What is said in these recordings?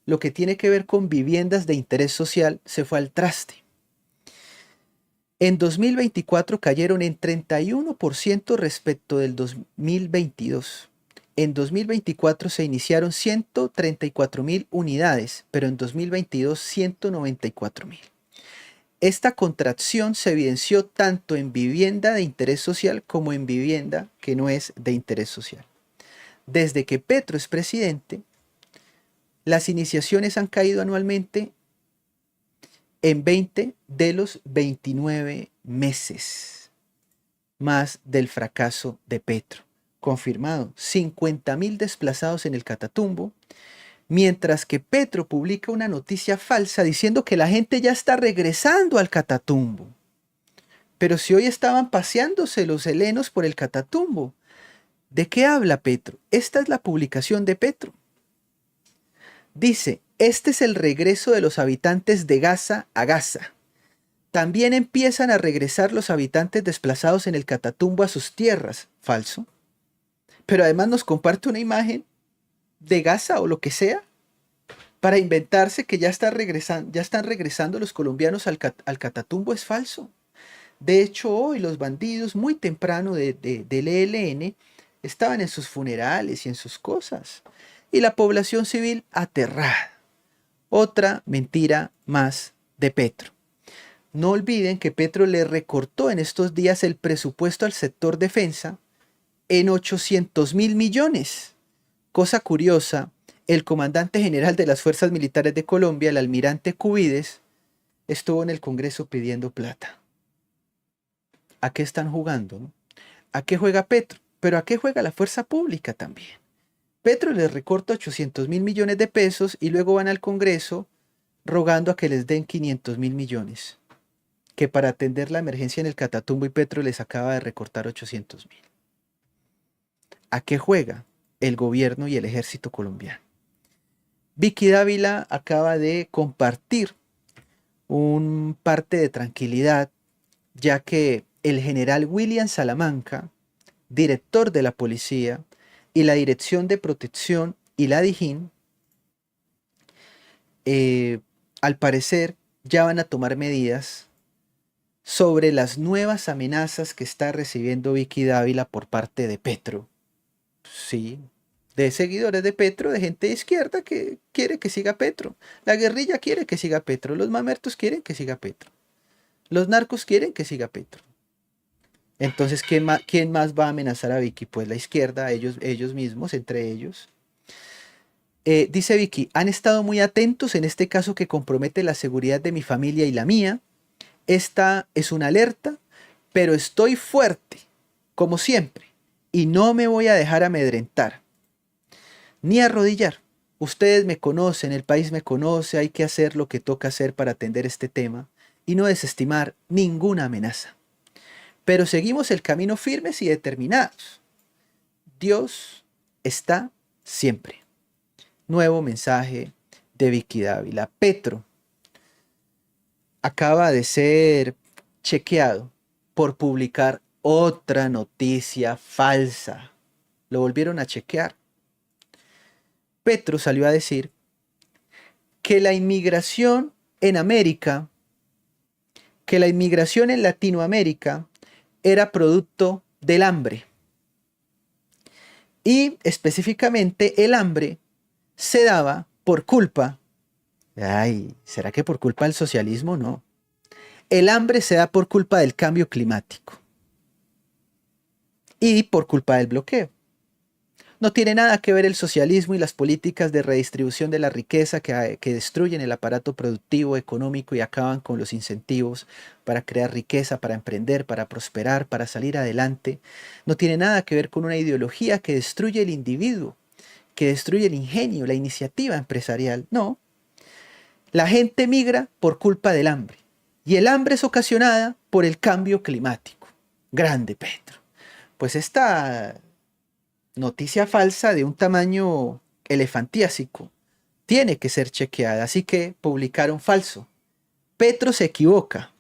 lo que tiene que ver con viviendas de interés social se fue al traste. En 2024 cayeron en 31% respecto del 2022. En 2024 se iniciaron 134.000 unidades, pero en 2022 194.000. Esta contracción se evidenció tanto en vivienda de interés social como en vivienda que no es de interés social. Desde que Petro es presidente, las iniciaciones han caído anualmente en 20 de los 29 meses, más del fracaso de Petro. Confirmado, 50.000 desplazados en el Catatumbo, mientras que Petro publica una noticia falsa diciendo que la gente ya está regresando al Catatumbo. Pero si hoy estaban paseándose los helenos por el Catatumbo, ¿de qué habla Petro? Esta es la publicación de Petro. Dice, este es el regreso de los habitantes de Gaza a Gaza. También empiezan a regresar los habitantes desplazados en el Catatumbo a sus tierras. Falso. Pero además nos comparte una imagen de Gaza o lo que sea para inventarse que ya están regresando los colombianos al Catatumbo. Es falso. De hecho, hoy los bandidos muy temprano del ELN estaban en sus funerales y en sus cosas. Y la población civil aterrada. Otra mentira más de Petro. No olviden que Petro le recortó en estos días el presupuesto al sector defensa en 800.000 millones. Cosa curiosa, el comandante general de las Fuerzas Militares de Colombia, el almirante Cubides, estuvo en el Congreso pidiendo plata. ¿A qué están jugando? ¿No? ¿A qué juega Petro? Pero ¿a qué juega la fuerza pública también? Petro les recorta 800.000 millones de pesos y luego van al Congreso rogando a que les den 500.000 millones, que para atender la emergencia en el Catatumbo y Petro les acaba de recortar 800.000. ¿A qué juega el gobierno y el ejército colombiano? Vicky Dávila acaba de compartir un parte de tranquilidad, ya que el general William Salamanca, director de la policía, y la Dirección de Protección y la DIJÍN, al parecer ya van a tomar medidas sobre las nuevas amenazas que está recibiendo Vicky Dávila por parte de Petro. Sí, de seguidores de Petro, de gente de izquierda que quiere que siga Petro. La guerrilla quiere que siga Petro, los mamertos quieren que siga Petro, los narcos quieren que siga Petro. Entonces, ¿quién más va a amenazar a Vicky? Pues la izquierda, ellos mismos, entre ellos. Dice Vicky, han estado muy atentos en este caso que compromete la seguridad de mi familia y la mía. Esta es una alerta, pero estoy fuerte, como siempre, y no me voy a dejar amedrentar, ni arrodillar. Ustedes me conocen, el país me conoce, hay que hacer lo que toca hacer para atender este tema y no desestimar ninguna amenaza. Pero seguimos el camino firmes y determinados. Dios está siempre. Nuevo mensaje de Vicky Dávila. Petro acaba de ser chequeado por publicar otra noticia falsa. Lo volvieron a chequear. Petro salió a decir que la inmigración en América, que la inmigración en Latinoamérica era producto del hambre. Y específicamente el hambre se daba por culpa, ¿será que por culpa del socialismo? No. El hambre se da por culpa del cambio climático y por culpa del bloqueo. No tiene nada que ver el socialismo y las políticas de redistribución de la riqueza que destruyen el aparato productivo, económico y acaban con los incentivos para crear riqueza, para emprender, para prosperar, para salir adelante. No tiene nada que ver con una ideología que destruye el individuo, que destruye el ingenio, la iniciativa empresarial. No. La gente migra por culpa del hambre. Y el hambre es ocasionada por el cambio climático. Grande Petro. Pues esta noticia falsa de un tamaño elefantiásico tiene que ser chequeada, así que publicaron falso. Petro se equivoca.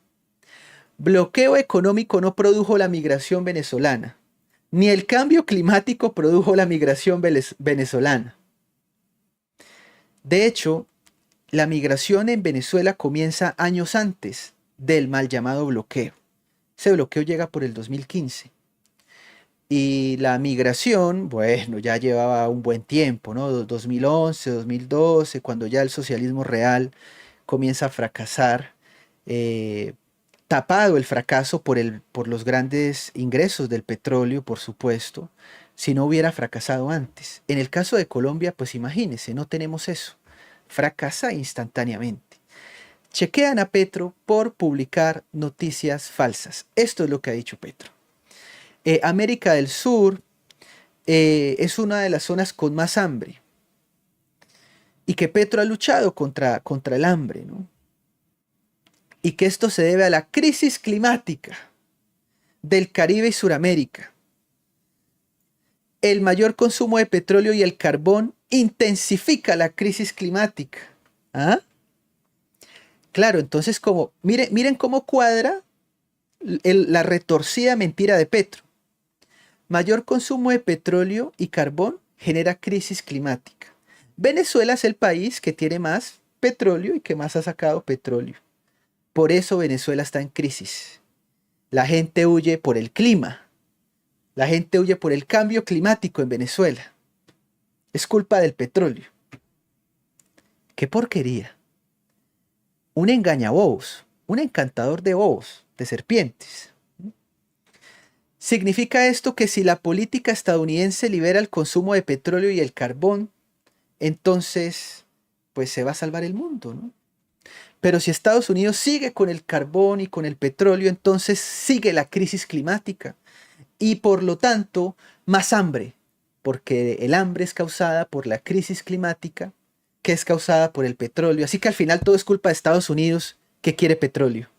Bloqueo económico no produjo la migración venezolana, ni el cambio climático produjo la migración venezolana. De hecho, la migración en Venezuela comienza años antes del mal llamado bloqueo. Ese bloqueo llega por el 2015. Y la migración, bueno, ya llevaba un buen tiempo, ¿no? 2011, 2012, cuando ya el socialismo real comienza a fracasar, eh, tapado el fracaso por los grandes ingresos del petróleo, por supuesto, si no hubiera fracasado antes. En el caso de Colombia, pues imagínense, no tenemos eso. Fracasa instantáneamente. Chequean a Petro por publicar noticias falsas. Esto es lo que ha dicho Petro. América del Sur es una de las zonas con más hambre y que Petro ha luchado contra el hambre, ¿no? Y que esto se debe a la crisis climática del Caribe y Suramérica. El mayor consumo de petróleo y el carbón intensifica la crisis climática. ¿Ah? Claro, entonces miren cómo cuadra la retorcida mentira de Petro. Mayor consumo de petróleo y carbón genera crisis climática. Venezuela es el país que tiene más petróleo y que más ha sacado petróleo. Por eso Venezuela está en crisis. La gente huye por el clima. La gente huye por el cambio climático en Venezuela. Es culpa del petróleo. ¡Qué porquería! Un engañabobos, un encantador de bobos, de serpientes. ¿Significa esto que si la política estadounidense libera el consumo de petróleo y el carbón, entonces pues se va a salvar el mundo, ¿no? Pero si Estados Unidos sigue con el carbón y con el petróleo, entonces sigue la crisis climática y por lo tanto más hambre, porque el hambre es causada por la crisis climática, que es causada por el petróleo. Así que al final todo es culpa de Estados Unidos, que quiere petróleo.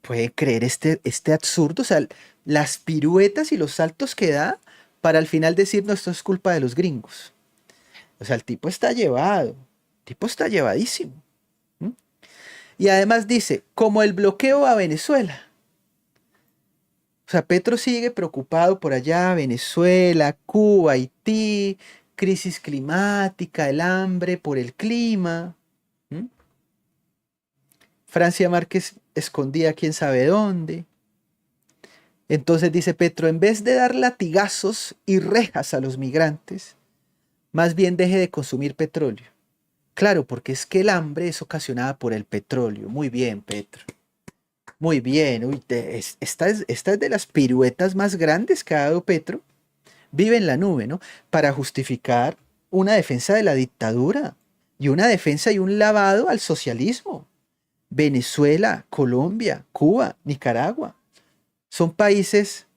¿Puede creer este absurdo? O sea, las piruetas y los saltos que da para al final decir, no, esto es culpa de los gringos. O sea, el tipo está llevado, el tipo está llevadísimo. ¿Mm? Y además dice, como el bloqueo a Venezuela. O sea, Petro sigue preocupado por allá, Venezuela, Cuba, Haití, crisis climática, el hambre por el clima. ¿Mm? Francia Márquez escondía quién sabe dónde. Entonces dice Petro, en vez de dar latigazos y rejas a los migrantes, más bien deje de consumir petróleo. Claro, porque es que el hambre es ocasionada por el petróleo. Muy bien, Petro. Muy bien. Uy, esta es de las piruetas más grandes que ha dado Petro. Vive en la nube, ¿no? Para justificar una defensa de la dictadura y una defensa y un lavado al socialismo. Venezuela, Colombia, Cuba, Nicaragua. Son países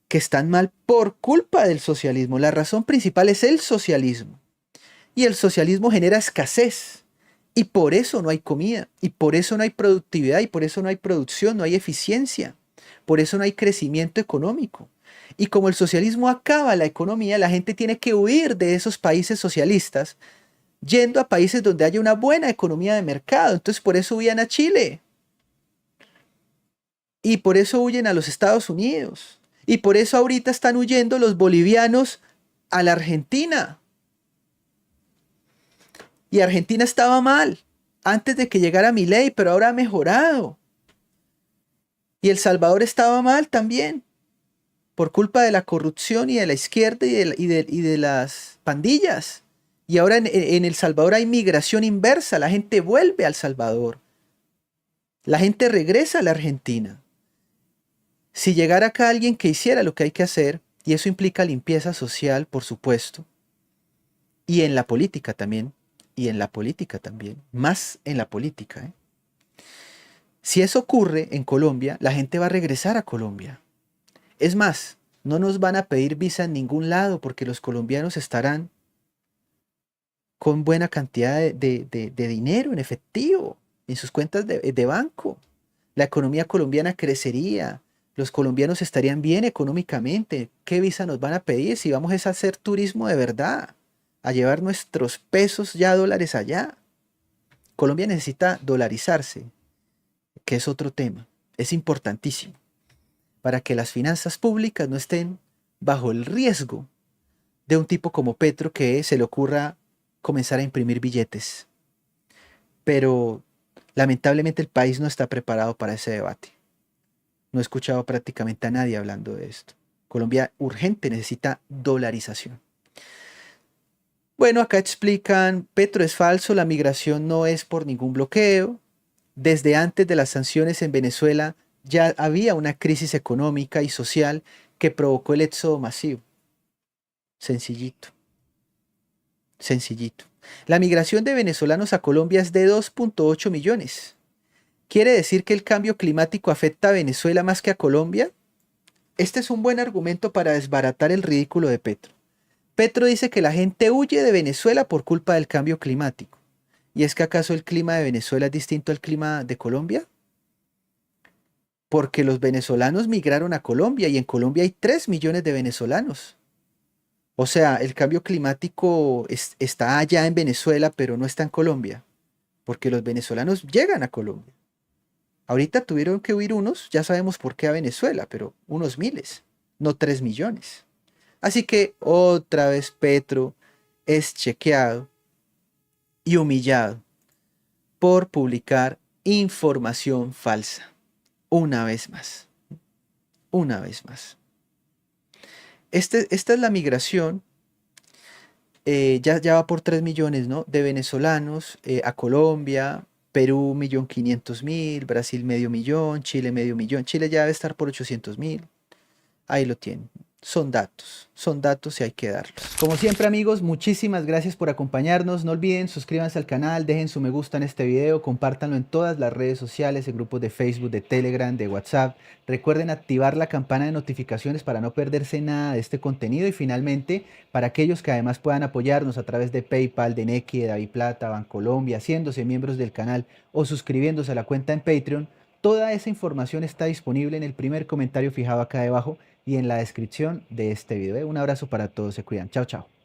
que están mal por culpa del socialismo. La razón principal es el socialismo. Y el socialismo genera escasez. Y por eso no hay comida. Y por eso no hay productividad. Y por eso no hay producción, no hay eficiencia. Por eso no hay crecimiento económico. Y como el socialismo acaba la economía, la gente tiene que huir de esos países socialistas, yendo a países donde haya una buena economía de mercado. Entonces por eso huían a Chile. Y por eso huyen a los Estados Unidos. Y por eso ahorita están huyendo los bolivianos a la Argentina. Y Argentina estaba mal antes de que llegara Milei, pero ahora ha mejorado. Y El Salvador estaba mal también, por culpa de la corrupción y de la izquierda y de las pandillas. Y ahora en El Salvador hay migración inversa, la gente vuelve al Salvador. La gente regresa a la Argentina. Si llegara acá alguien que hiciera lo que hay que hacer, y eso implica limpieza social, por supuesto, y en la política también, más en la política, ¿eh? Si eso ocurre en Colombia, la gente va a regresar a Colombia. Es más, no nos van a pedir visa en ningún lado porque los colombianos estarán con buena cantidad de dinero en efectivo en sus cuentas de banco. La economía colombiana crecería, los colombianos estarían bien económicamente. ¿Qué visa nos van a pedir si vamos a hacer turismo de verdad? A llevar nuestros pesos ya dólares allá. Colombia necesita dolarizarse, que es otro tema. Es importantísimo para que las finanzas públicas no estén bajo el riesgo de un tipo como Petro que se le ocurra comenzar a imprimir billetes. pero lamentablemente el país no está preparado para ese debate. No he escuchado prácticamente a nadie hablando de esto. Colombia urgente necesita dolarización. Bueno, acá explican, Petro es falso, la migración no es por ningún bloqueo. Desde antes de las sanciones en Venezuela ya había una crisis económica y social que provocó el éxodo masivo. Sencillito, sencillito. La migración de venezolanos a Colombia es de 2,8 millones. ¿Quiere decir que el cambio climático afecta a Venezuela más que a Colombia? Este es un buen argumento para desbaratar el ridículo de Petro. Petro dice que la gente huye de Venezuela por culpa del cambio climático. ¿Y es que acaso el clima de Venezuela es distinto al clima de Colombia? Porque los venezolanos migraron a Colombia y en Colombia hay 3 millones de venezolanos. O sea, el cambio climático está allá en Venezuela, pero no está en Colombia, porque los venezolanos llegan a Colombia. Ahorita tuvieron que huir unos, ya sabemos por qué a Venezuela, pero unos miles, no 3 millones. Así que otra vez Petro es chequeado y humillado por publicar información falsa. Una vez más. Una vez más. Esta es la migración. Ya va por 3 millones, ¿no? De venezolanos a Colombia. Perú 1.500.000, Brasil medio millón, Chile medio millón. Chile ya debe estar por 800.000. Ahí lo tienen. Son datos y hay que darlos. Como siempre amigos, muchísimas gracias por acompañarnos. No olviden, suscríbanse al canal, dejen su me gusta en este video, compártanlo en todas las redes sociales, en grupos de Facebook, de Telegram, de WhatsApp. Recuerden activar la campana de notificaciones para no perderse nada de este contenido. Y finalmente, para aquellos que además puedan apoyarnos a través de PayPal, de Nequi, de Daviplata, Bancolombia, haciéndose miembros del canal o suscribiéndose a la cuenta en Patreon, toda esa información está disponible en el primer comentario fijado acá debajo y en la descripción de este video. Un abrazo para todos, se cuidan. Chao, chao.